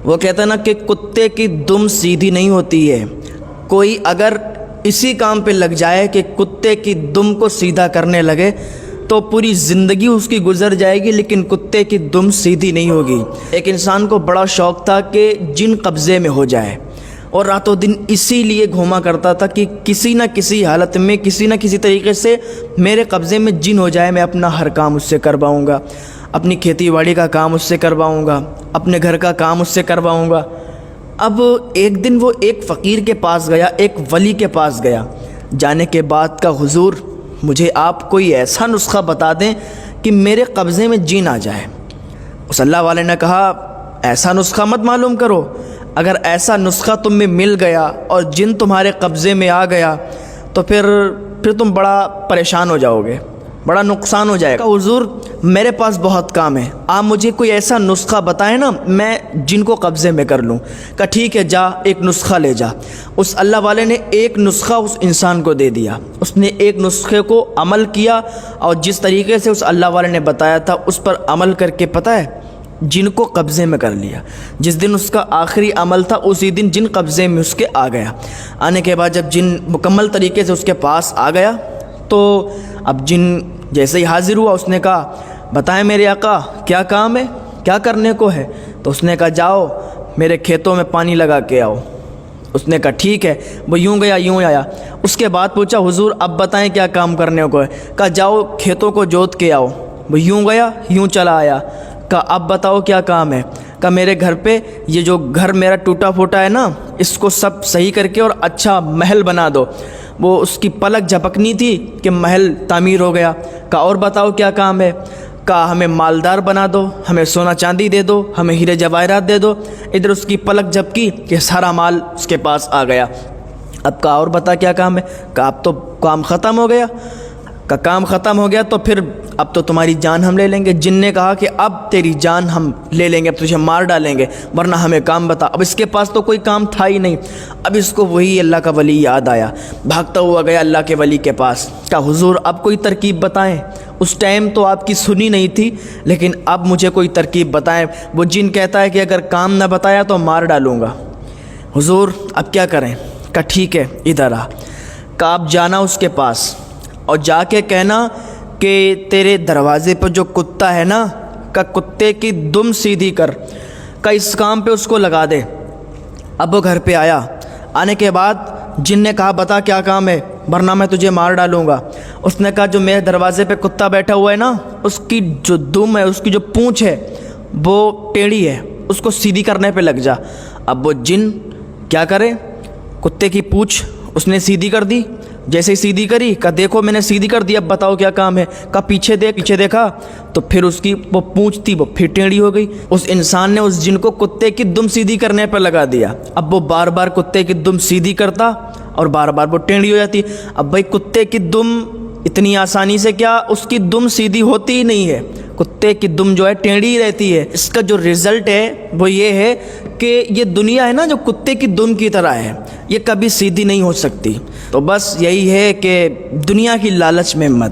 وہ کہتا ہے نا کہ کتے کی دم سیدھی نہیں ہوتی ہے. کوئی اگر اسی کام پہ لگ جائے کہ کتے کی دم کو سیدھا کرنے لگے تو پوری زندگی اس کی گزر جائے گی، لیکن کتے کی دم سیدھی نہیں ہوگی. ایک انسان کو بڑا شوق تھا کہ جن قبضے میں ہو جائے، اور راتوں دن اسی لیے گھوما کرتا تھا کہ کسی نہ کسی حالت میں کسی نہ کسی طریقے سے میرے قبضے میں جن ہو جائے، میں اپنا ہر کام اس سے کرواؤں گا، اپنی کھیتی باڑی کا کام اس سے کرواؤں گا، اپنے گھر کا کام اس سے کرواؤں گا. اب ایک دن وہ ایک فقیر کے پاس گیا، ایک ولی کے پاس گیا. جانے کے بعد کا حضور مجھے آپ کوئی ایسا نسخہ بتا دیں کہ میرے قبضے میں جن آ جائے. اس اللہ والے نے کہا ایسا نسخہ مت معلوم کرو، اگر ایسا نسخہ تم میں مل گیا اور جن تمہارے قبضے میں آ گیا تو پھر تم بڑا پریشان ہو جاؤ گے، بڑا نقصان ہو جائے گا. حضور میرے پاس بہت کام ہے، آپ مجھے کوئی ایسا نسخہ بتائیں نا میں جن کو قبضے میں کر لوں. کہا ٹھیک ہے جا ایک نسخہ لے جا. اس اللہ والے نے ایک نسخہ اس انسان کو دے دیا. اس نے ایک نسخے کو عمل کیا اور جس طریقے سے اس اللہ والے نے بتایا تھا اس پر عمل کر کے پتہ ہے جن کو قبضے میں کر لیا. جس دن اس کا آخری عمل تھا اسی دن جن قبضے میں اس کے آ گیا. آنے کے بعد جب جن مکمل طریقے سے اس کے پاس آ گیا تو اب جن جیسے ہی حاضر ہوا اس نے کہا بتائیں میرے آقا کیا کام ہے، کیا کرنے کو ہے. تو اس نے کہا جاؤ میرے کھیتوں میں پانی لگا کے آؤ. اس نے کہا ٹھیک ہے. وہ یوں گیا یوں آیا. اس کے بعد پوچھا حضور اب بتائیں کیا کام کرنے کو ہے. کہا جاؤ کھیتوں کو جوت کے آؤ. وہ یوں گیا یوں چلا آیا. کہا اب بتاؤ کیا کام ہے. کہا میرے گھر پہ یہ جو گھر میرا ٹوٹا پھوٹا ہے نا اس کو سب صحیح کر کے اور اچھا محل بنا دو. وہ اس کی پلک جھپکنی تھی کہ محل تعمیر ہو گیا. کہا اور بتاؤ کیا کام ہے. کہا ہمیں مالدار بنا دو، ہمیں سونا چاندی دے دو، ہمیں ہیرے جواہرات دے دو. ادھر اس کی پلک جھپکی کہ سارا مال اس کے پاس آ گیا. اب کہا اور بتا کیا کام ہے. کہا اب تو کام ختم ہو گیا. کہا کام ختم ہو گیا تو پھر اب تو تمہاری جان ہم لے لیں گے. جن نے کہا کہ اب تیری جان ہم لے لیں گے، اب تجھے مار ڈالیں گے، ورنہ ہمیں کام بتا. اب اس کے پاس تو کوئی کام تھا ہی نہیں. اب اس کو وہی اللہ کا ولی یاد آیا، بھاگتا ہوا گیا اللہ کے ولی کے پاس. کہا حضور اب کوئی ترکیب بتائیں. اس ٹائم تو آپ کی سنی نہیں تھی لیکن اب مجھے کوئی ترکیب بتائیں. وہ جن کہتا ہے کہ اگر کام نہ بتایا تو مار ڈالوں گا. حضور اب کیا کریں. کہا ٹھیک ہے ادھر آ. کہا آپ جانا اس کے پاس اور جا کے کہنا کہ تیرے دروازے پر جو کتا ہے نا کہ کتے کی دم سیدھی کر. کہ اس کام پہ اس کو لگا دے. اب وہ گھر پہ آیا. آنے کے بعد جن نے کہا بتا کیا کام ہے ورنہ میں تجھے مار ڈالوں گا. اس نے کہا جو میرے دروازے پہ کتا بیٹھا ہوا ہے نا اس کی جو دم ہے، اس کی جو پونچھ ہے وہ ٹیڑھی ہے، اس کو سیدھی کرنے پہ لگ جا. اب وہ جن کیا کرے، کتے کی پونچھ اس نے سیدھی کر دی. جیسے ہی سیدھی کری کہا دیکھو میں نے سیدھی کر دی، اب بتاؤ کیا کام ہے. کہا پیچھے دیکھا تو پھر اس کی وہ پونچھ تھی وہ پھر ٹیڑھی ہو گئی. اس انسان نے اس جن کو کتے کی دم سیدھی کرنے پر لگا دیا. اب وہ بار بار کتے کی دم سیدھی کرتا اور بار بار وہ ٹیڑھی ہو جاتی. اب بھائی کتے کی دم اتنی آسانی سے کیا اس کی دم سیدھی ہوتی ہی نہیں ہے، کتے کی دم جو ہے ٹیڑھی ہی رہتی ہے. اس کا جو رزلٹ ہے وہ یہ ہے کہ یہ دنیا ہے نا جو کتے کی دم کی طرح ہے، یہ کبھی سیدھی نہیں ہو سکتی. تو بس یہی ہے کہ دنیا کی لالچ میں مت.